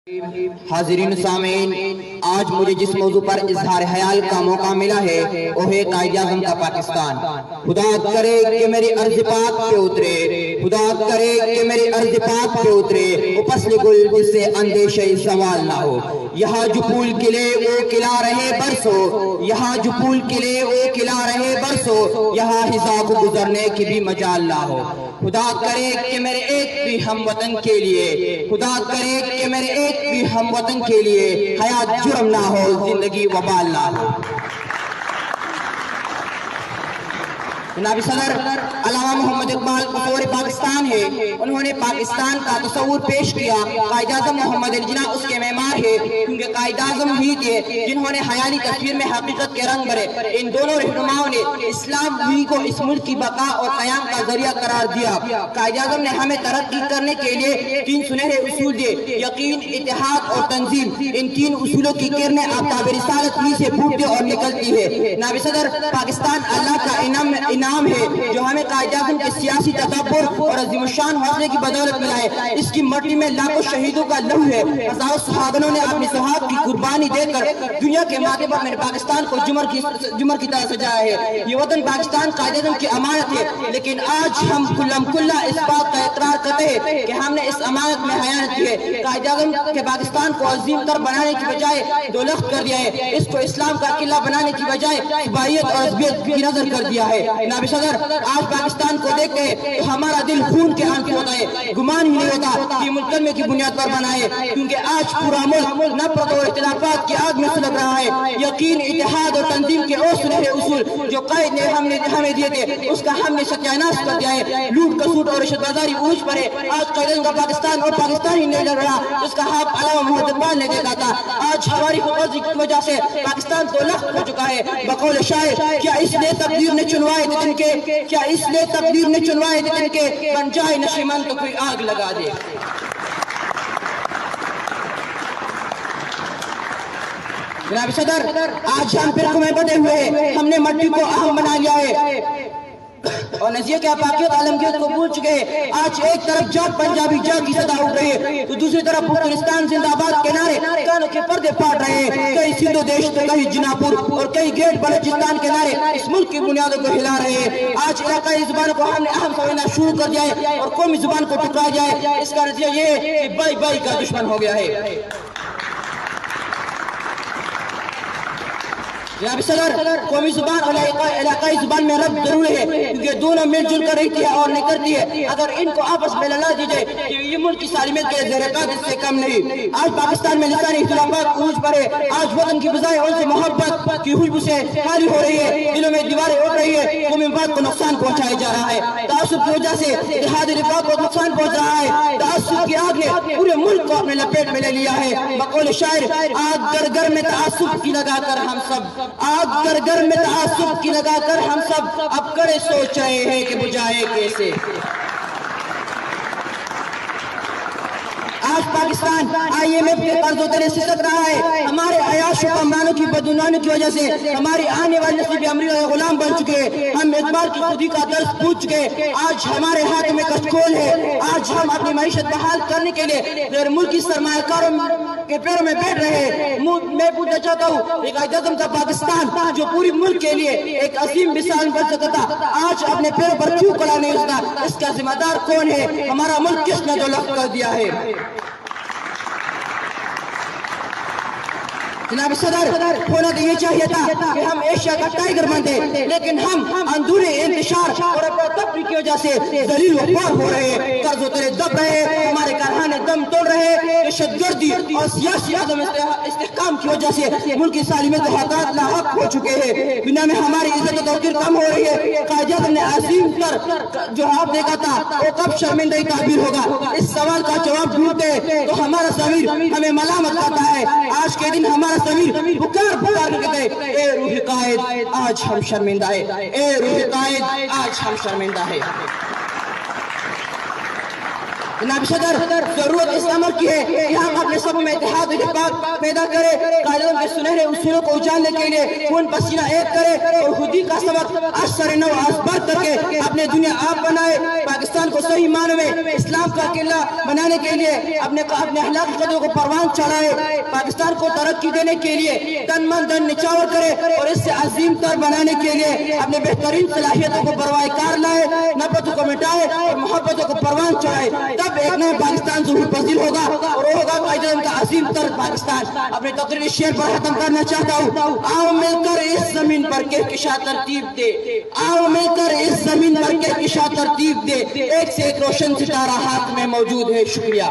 حاضرین سامعین، آج مجھے جس موضوع پر اظہار خیال کا موقع ملا ہے وہ ہے قائد اعظم کا پاکستان۔ خدا کرے کہ میری عرض پاک پہ اترے، خدا کرے کہ میری عرض پاک پہ اترے وہ فصل گل جس سے اندیشہ سوال نہ ہو۔ یہاں جو پھول کھلے وہ کھلا رہے برسوں، یہاں جو پھول کھلے وہ کھلا رہے برسوں، یہاں حصہ کو گزرنے کی بھی مجال نہ ہو۔ خدا کرے کہ میرے ایک بھی ہم وطن کے لیے، خدا کرے کہ میرے ایک بھی ہم وطن کے لیے حیات جرم نہ ہو، زندگی وبال نہ ہو۔ جناب صدر علامہ محمد اقبال قصور پاکستان ہے، انہوں نے پاکستان کا تصور پیش کیا۔ قائد اعظم محمد علی جناح اس کے معمار ہے، کیونکہ قائد اعظم ہی تھے جنہوں نے خیالی تصویر میں حقیقت کے رنگ بھرے۔ ان دونوں رہنماؤں نے اسلام ہی کو اس ملک کی بقا اور قیام کا ذریعہ قرار دیا۔ قائد اعظم نے ہمیں ترقی کرنے کے لیے تین سنہرے اصول دیے: یقین، اتحاد اور تنظیم۔ ان تین اصولوں کی کرنیں آفتاب رسالت ہی سے پھوٹتی اور نکلتی ہے۔ جناب صدر، پاکستان اللہ کا انعام ہے جو ہمیں قائد اعظم کے سیاسی تدبر اور عظیم الشان حوصلے کی بدولت ملا ہے۔ اس کی مٹی میں لاکھوں شہیدوں کا لہو ہے، ہزاروں صحابیوں نے اپنی سہاگ کی قربانی دے کر دنیا کے ماتھے پر میرے پاکستان کو جمر کی طرح سجایا ہے۔ یہ وطن پاکستان قائد اعظم کی امانت ہے، لیکن آج ہم کھلا اس بات کا اقرار کرتے ہیں کہ ہم نے اس امانت میں خیانت کی ہے۔ قائد اعظم کے پاکستان کو عظیم تر بنانے کی بجائے دولت کر دیا ہے، اس کو اسلام کا قلعہ بنانے کی بجائے صبائیت اور عصبیت کی نظر کر دیا ہے۔ جناب صدر، آج پاکستان کو دیکھتے ہیں تو ہمارا دل خون کے آنسو ہوتا ہے۔ گمان ہی نہیں ہوتا کہ ملک کلمے کی بنیاد پر بنا ہے، کیونکہ آج پورا ملک نفرت اور اختلافات کی آگ میں سلگ رہا ہے۔ یقین، اتحاد اور تنظیم کے وہ سنہرے اصول جو قائد نے ہمیں دیے تھے، اس کا ہم نے ستیہ ناش کر دیا ہے۔ لوٹ کسوٹ اور رشوت بازاری عروج پر ہے۔ آج قائد اعظم کا پاکستان اور پاکستان ہی نہیں لڑ رہا جس کا خواب علامہ محمد اقبال نے دیکھا تھا۔ آج ہماری خودغرضی کی وجہ سے پاکستان تو لخت ہو چکا ہے۔ بقول شاعر، کیا اس لیے تقدیر نے چنوائے تھے جن کے، کیا اس لیے تقدیر نے چنوائے تھے جن کے، بن جائے نشیمن تو کوئی آگ لگا دے۔ جناب صدر، آج ہم فرقوں میں بندے ہوئے ہیں، ہم نے مٹی کو اہم بنا لیا ہے اور نظریہ کے افاقیت عالمگیت کو بھول چکے ہیں۔ آج ایک طرف جاگ پنجابی جاگ کی صدا اٹھ رہی ہے تو دوسری طرف پختونستان زندہ آباد کے نعرے کانوں کے پردے پھاڑ رہے ہیں۔ کئی سندھو دیش تو کئی جناپور اور کئی گیٹ بلوچستان کے نعرے اس ملک کی بنیادوں کو ہلا رہے ہیں۔ آج علاقائی زبانوں کو ہم نے اہم سمجھنا شروع کر دیا ہے اور قومی زبان کو ٹکرا دیا ہے۔ اس کا نتیجہ یہ ہے کہ بائی بائی کا دشمن ہو گیا ہے۔ جناب صدر، قومی زبان اور علاقائی زبان میں ربط ضروری ہے، کیونکہ دونوں مل جل کر رہتی ہے اور نکلتی ہے۔ اگر ان کو آپس میں لڑا دی جائے کہ یہ ملک کی سالمیت کے زیر قیادت سے کم نہیں۔ آج پاکستان میں لسانی اختلافات عروج پر ہے۔ آج وطن کی بجائے ان سے محبت کی خوشبو سے خالی ہو رہی ہے، دلوں میں دیواریں اٹھ رہی ہے، قومی مفاد کو نقصان پہنچایا جا رہا ہے۔ تعصب کی وجہ سے اتحاد رفاق کو نقصان پہنچ رہا ہے۔ تعصب کی آگ نے پورے ملک کو اپنے لپیٹ میں لے لیا ہے۔ بقول شاعر، آگ گر گر میں تعصب کی لگا کر ہم سب، آگ گر گر میں تعصب کی لگا کر ہم سب اب کڑے سوچ رہے ہیں کہ بجھائے کیسے۔ آج پاکستان IMF کے قرض و درے سے سک رہا ہے۔ ہمارے عیاش و کمرانوں کی بدعنوانی کی وجہ سے ہماری آنے والی نسل بھی امریکہ کے غلام بن چکے ہیں۔ ہم اعتبار کی خودی کا درس پوچھ چکے۔ آج ہمارے ہاتھ میں کچکول ہے۔ آج ہم اپنی معیشت بحال کرنے کے لیے غیر ملکی سرمایہ کاروں کے پیروں میں بیٹھ رہے ہیں۔ میں پوچھنا چاہتا ہوں کہ قائد اعظم کا پاکستان جو پوری ملک کے لیے ایک عظیم مثال بن سکتا تھا، آج اپنے پیروں پر کیوں کھڑا نہیں ہوتا؟ اس کا ذمہ دار کون ہے؟ ہمارا ملک کس نے دولت کر دیا ہے؟ جناب صدر، ہونا تو یہ چاہیے تھا کہ ہم ایشیا کا ٹائگر بنتے، لیکن ہم اندھورے انتشار اور اپنا تفریح کی وجہ سے ذلیل و خوار ہو رہے ہیں، قرض و ترے دب رہے ہیں، ہمارے کارخانے دم توڑ رہے ہیں۔ دہشت گردی اور سیاسی عدم استحکام کی وجہ سے ملک کی سالمیت و حقات لاحق ہو چکے ہیں۔ دنیا میں ہماری عزت و توقیر کم ہو رہی ہے۔ قائد اعظم نے عظیم تر جو آپ دیکھا تھا وہ کب شرمندہ تعبیر ہوگا؟ اس سوال کا جواب ڈھونڈتے تو ہمارا ضمیر ہمیں ملامت کرتا ہے۔ آج کے دن ہمارا ضمیر بکار کہتے ہیں، اے روح قائد آج ہم شرمندہ ہے، اے روح قائد آج ہم شرمندہ ہے۔ جناب صدر، ضرورت اس امر کی ہے کہ ہم اپنے سب میں اتحاد و اتفاق پیدا کریں، قائد اعظم کے سنہرے اصولوں کو اجالنے کے لیے خون پسینہ ایک کرے اور خودی کا سبق از سر نو آز بر کر کے اپنے دنیا آپ بنائے۔ پاکستان کو صحیح معنی میں اسلام کا قلعہ بنانے کے لیے اپنے اخلاقی قدروں کو پروان چڑھائے، پاکستان کو ترقی دینے کے لیے تن من دھن نچھاور کرے اور اس سے عظیم تر بنانے کے لیے اپنے بہترین صلاحیتوں کو بروائے کار لائے، نفرتوں کو مٹائے اور محبتوں کو پروان چڑھائے، تب ایک نیا پاکستان ظہور پذیر ہوگا اور وہ ہوگا قائد-اعظم کا عظیم تر پاکستان۔ اپنے تقریر شعر پر ختم کرنا چاہتا ہوں۔ آؤ مل کر اس زمین پر کہکشاں ترتیب دے، آؤ مل کر اس زمین پر کہکشاں ترتیب دے، ایک سے ایک روشن ستارہ ہاتھ میں موجود ہے۔ شکریہ۔